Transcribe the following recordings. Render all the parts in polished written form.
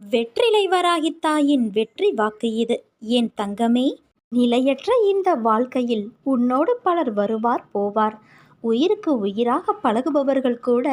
வெற்றிலை வராகி தாயின் வெற்றி வாக்கு இது. என் தங்கமே, நிலையற்ற இந்த வாழ்க்கையில் உன்னோடு பலர் வருவார் போவார். உயிருக்கு உயிராக பழகுபவர்கள் கூட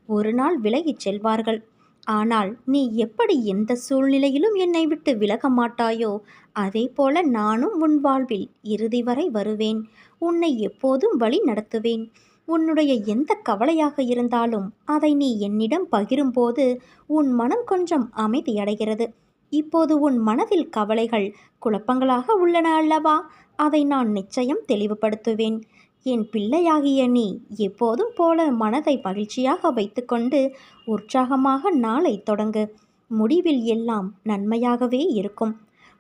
ஒரு நாள் விலகிச் செல்வார்கள். ஆனால் நீ எப்படி எந்த சூழ்நிலையிலும் என்னை விட்டு விலக மாட்டாயோ, அதே போல நானும் உன் வாழ்வில் இறுதி வரை வருவேன். உன்னை எப்போதும் வழி நடத்துவேன். உன்னுடைய எந்த கவலையாக இருந்தாலும் அதை நீ என்னிடம் பகிரும்போது உன் மனம் கொஞ்சம் அமைதியடைகிறது. இப்போது உன் மனதில் கவலைகள், குழப்பங்களாக உள்ளன அல்லவா? அதை நான் நிச்சயம் தெளிவுபடுத்துவேன். என் பிள்ளையாகிய நீ எப்போதும் போல மனதை மகிழ்ச்சியாக வைத்துக்கொண்டு உற்சாகமாக நாளை தொடங்கு. முடிவில் எல்லாம் நன்மையாகவே இருக்கும்.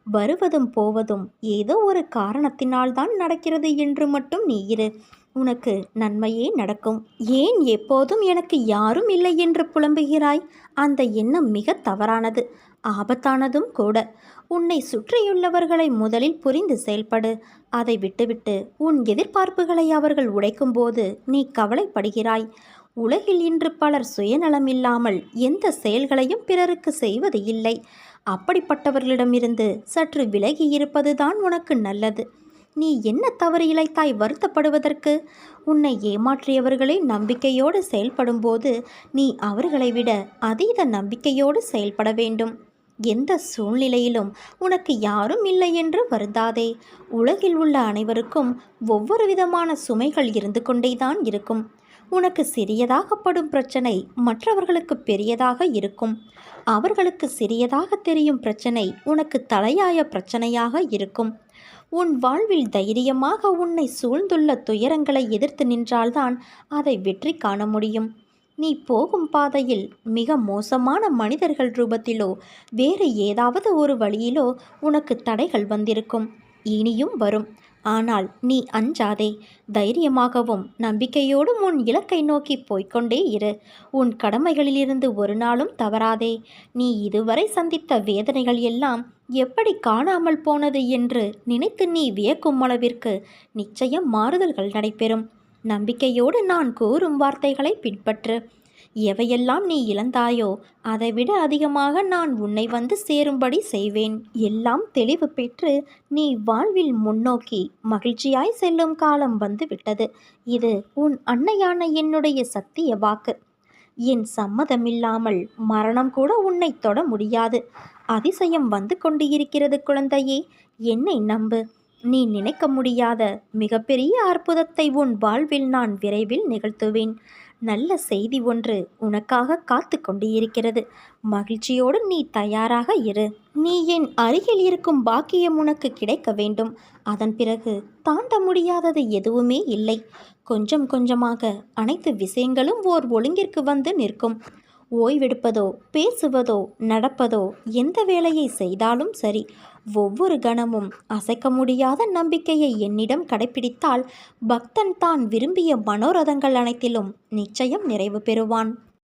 வருவதும் போவதும் ஏதோ ஒரு காரணத்தினால்தான் நடக்கிறது என்று மட்டும் நீ இரு. உனக்கு நன்மையே நடக்கும். ஏன் எப்போதும் எனக்கு யாரும் இல்லை என்று புலம்புகிறாய்? அந்த எண்ணம் மிக தவறானது, ஆபத்தானதும் கூட. உன்னை சுற்றியுள்ளவர்களை முதலில் புரிந்து செயல்படு. அதை விட்டுவிட்டு உன் எதிர்பார்ப்புகளை அவர்கள் உடைக்கும்போது நீ கவலைப்படுகிறாய். உலகில் இன்று பலர் சுயநலமில்லாமல் எந்த செயல்களையும் பிறருக்கு செய்வது இல்லை. அப்படிப்பட்டவர்களிடமிருந்து சற்று விலகி இருப்பதுதான் உனக்கு நல்லது. நீ என்ன தவறு இழைத்தாய் வருத்தப்படுவதற்கு? உன்னை ஏமாற்றியவர்களே நம்பிக்கையோடு செயல்படும்போது நீ அவர்களை விட அதீத நம்பிக்கையோடு செயல்பட வேண்டும். எந்த சூழ்நிலையிலும் உனக்கு யாரும் இல்லை என்று வருந்தாதே. உலகில் உள்ள அனைவருக்கும் ஒவ்வொரு விதமான சுமைகள் இருந்து கொண்டேதான் இருக்கும். உனக்கு சிறியதாகப்படும் பிரச்சனை மற்றவர்களுக்கு பெரியதாக இருக்கும். அவர்களுக்கு சிறியதாக தெரியும் பிரச்சனை உனக்கு தலையாய பிரச்சனையாக இருக்கும். உன் வாழ்வில் தைரியமாக உன்னை சூழ்ந்துள்ள துயரங்களை எதிர்த்து நின்றால்தான் அதை வெற்றி காண முடியும். நீ போகும் பாதையில் மிக மோசமான மனிதர்கள் ரூபத்திலோ வேறு ஏதாவது ஒரு வழியிலோ உனக்கு தடைகள் வந்திருக்கும், இனியும் வரும். ஆனால் நீ அஞ்சாதே. தைரியமாகவும் நம்பிக்கையோடும் உன் இலக்கை நோக்கி போய்கொண்டே இரு. உன் கடமைகளிலிருந்து ஒரு நாளும் தவறாதே. நீ இதுவரை சந்தித்த வேதனைகள் எல்லாம் எப்படி காணாமல் போனது என்று நினைத்து நீ வியக்கும் அளவிற்கு நிச்சயம் மாறுதல்கள் நடைபெறும். நம்பிக்கையோடு நான் கூறும் வார்த்தைகளை பின்பற்று. எவையெல்லாம் நீ இழந்தாயோ அதைவிட அதிகமாக நான் உன்னை வந்து சேரும்படி செய்வேன். எல்லாம் தெளிவு பெற்று நீ வாழ்வில் முன்னோக்கி மகிழ்ச்சியாய் செல்லும் காலம் வந்து விட்டது. இது உன் அன்னையான என்னுடைய சத்திய வாக்கு. என் சம்மதமில்லாமல் மரணம் கூட உன்னை தொட முடியாது. அதிசயம் வந்து கொண்டு இருக்கிறது குழந்தையே, என்னை நம்பு. நீ நினைக்க முடியாத மிகப்பெரிய அற்புதத்தை உன் வாழ்வில் நான் விரைவில் நிகழ்த்துவேன். நல்ல செய்தி ஒன்று உனக்காக காத்து கொண்டு இருக்கிறது. மகிழ்ச்சியோடு நீ தயாராக இரு. நீ என் அருகில் இருக்கும் பாக்கியம் உனக்கு கிடைக்க வேண்டும். அதன் பிறகு தாண்ட முடியாதது எதுவுமே இல்லை. கொஞ்சம் கொஞ்சமாக அனைத்து விஷயங்களும் ஓர் ஒழுங்கிற்கு வந்து நிற்கும். ஓய்வெடுப்பதோ பேசுவதோ நடப்பதோ எந்த வேலையை செய்தாலும் சரி, ஒவ்வொரு கணமும் அசைக்க முடியாத நம்பிக்கையை என்னிடம் கடைப்பிடித்தால் பக்தன் தான் விரும்பிய மனோரதங்கள் அனைத்திலும் நிச்சயம் நிறைவு பெறுவான்.